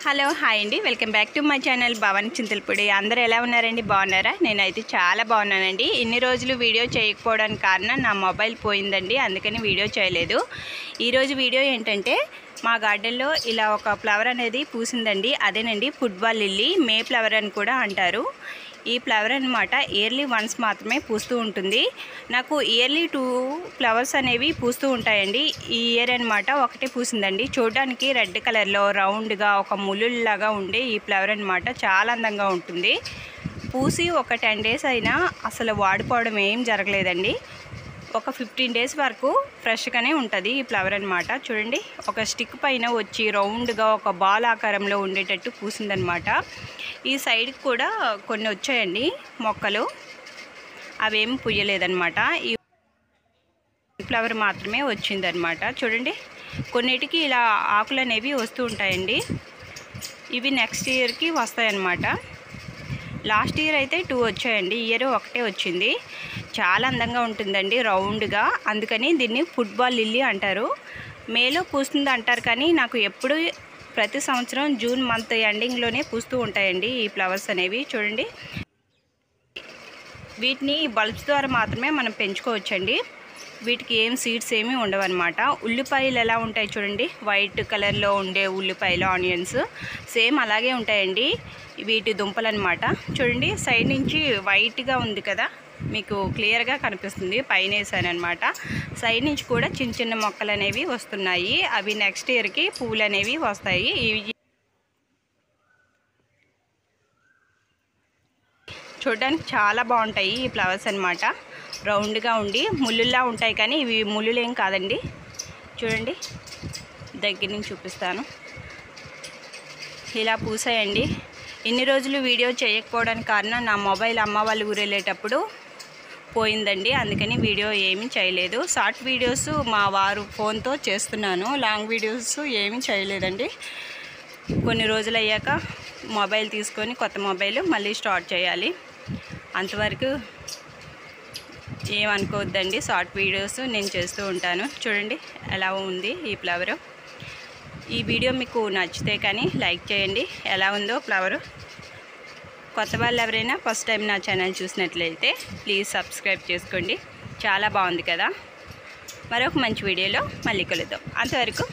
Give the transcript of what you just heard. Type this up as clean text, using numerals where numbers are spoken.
Hello hi అండి, welcome back to my channel Bhavani Chintalapudi. అందరూ ఎలా ఉన్నారండి? బాగున్నారా? నేనైతే చాలా బాగున్నానండి. ఇన్ని రోజులు వీడియో చేయకపోవడానికి కారణం నా మొబైల్ పోయిందండి, అందుకని వీడియో చేయలేదు. ఈరోజు వీడియో ఏంటంటే మా గార్డెన్లో ఇలా ఒక ఫ్లవర్ అనేది పూసిందండి. అదేనండి ఫుట్బాల్ లిల్లీ, మే ఫ్లవర్ అని కూడా అంటారు. ఈ ఫ్లవర్ అనమాట ఇయర్లీ వన్స్ మాత్రమే పూస్తూ ఉంటుంది. నాకు ఇయర్లీ 2 ఫ్లవర్స్ అనేవి పూస్తూ ఉంటాయండి. ఈ ఇయర్ అనమాట ఒకటే పూసిందండి. చూడడానికి రెడ్ కలర్లో రౌండ్గా ఒక ములుల్లాగా ఉండే ఈ ఫ్లవర్ అనమాట చాలా అందంగా ఉంటుంది. పూసి ఒక 10 డేస్ అయినా అసలు వాడిపోవడం ఏం జరగలేదండి. ఒక 15 డేస్ వరకు ఫ్రెష్గానే ఉంటుంది ఈ ఫ్లవర్ అనమాట. చూడండి, ఒక స్టిక్ పైన వచ్చి రౌండ్గా ఒక బాల్ ఆకారంలో ఉండేటట్టు పూసిందనమాట. ఈ సైడ్కి కూడా కొన్ని వచ్చాయండి మొక్కలు, అవేమి పుయ్యలేదన్నమాట. ఈ ఫ్లవర్ మాత్రమే వచ్చిందనమాట. చూడండి, కొన్నిటికి ఇలా ఆకులు అనేవి వస్తూ ఉంటాయండి. ఇవి నెక్స్ట్ ఇయర్కి వస్తాయన్నమాట. లాస్ట్ ఇయర్ అయితే 2 వచ్చాయండి, ఈ ఇయర్ ఒకటే వచ్చింది. చాలా అందంగా ఉంటుందండి రౌండ్గా, అందుకని దీన్ని ఫుట్బాల్ లిల్లీ అంటారు. మేలో పూస్తుంది అంటారు, కానీ నాకు ఎప్పుడు ప్రతి సంవత్సరం జూన్ మంత్ ఎండింగ్లోనే పూస్తూ ఉంటాయండి ఈ ఫ్లవర్స్ అనేవి. చూడండి, వీటిని బల్బ్స్ ద్వారా మాత్రమే మనం పెంచుకోవచ్చండి. వీటికి ఏం సీడ్స్ ఏమీ ఉండవన్నమాట. ఉల్లిపాయలు ఎలా ఉంటాయి చూడండి, వైట్ కలర్లో ఉండే ఉల్లిపాయలు, ఆనియన్స్ సేమ్ అలాగే ఉంటాయండి వీటి దుంపలు అనమాట. చూడండి, సైడ్ నుంచి వైట్గా ఉంది కదా, మీకు క్లియర్గా కనిపిస్తుంది. పైన వేసాను అనమాట. సైడ్ నుంచి కూడా చిన్న చిన్న మొక్కలు అనేవి వస్తున్నాయి. అవి నెక్స్ట్ ఇయర్కి పువ్వులు అనేవి వస్తాయి. చూడడానికి చాలా బాగుంటాయి ఈ ఫ్లవర్స్ అనమాట. రౌండ్గా ఉండి ముళ్ళులా ఉంటాయి, కానీ ఇవి ముళ్ళులేం కాదండి. చూడండి, దగ్గర నుంచి చూపిస్తాను. ఇలా పూసాయండి. ఇన్ని రోజులు వీడియో చేయకపోవడానికి కారణం నా మొబైల్ అమ్మ వాళ్ళ ఊరు వెళ్ళేటప్పుడు పోయిందండి, అందుకని వీడియో ఏమీ చేయలేదు. షార్ట్ వీడియోస్ మా వారు ఫోన్తో చేస్తున్నాను, లాంగ్ వీడియోస్ ఏమీ చేయలేదండి. కొన్ని రోజులు అయ్యాక మొబైల్ తీసుకొని కొత్త మొబైల్ మళ్ళీ స్టార్ట్ చేయాలి. అంతవరకు ఏమనుకోవద్దండి, షార్ట్ వీడియోస్ నేను చేస్తూ ఉంటాను. చూడండి ఎలా ఉంది ఈ ఫ్లవరు. ఈ వీడియో మీకు నచ్చితే కానీ లైక్ చేయండి. ఎలా ఉందో ఫ్లవరు. కొత్త వాళ్ళు ఎవరైనా ఫస్ట్ టైం నా ఛానల్ చూసినట్లయితే ప్లీజ్ సబ్స్క్రైబ్ చేసుకోండి. చాలా బాగుంది కదా. మరొక మంచి వీడియోలో మళ్ళీ కలుద్దాం. అంతవరకు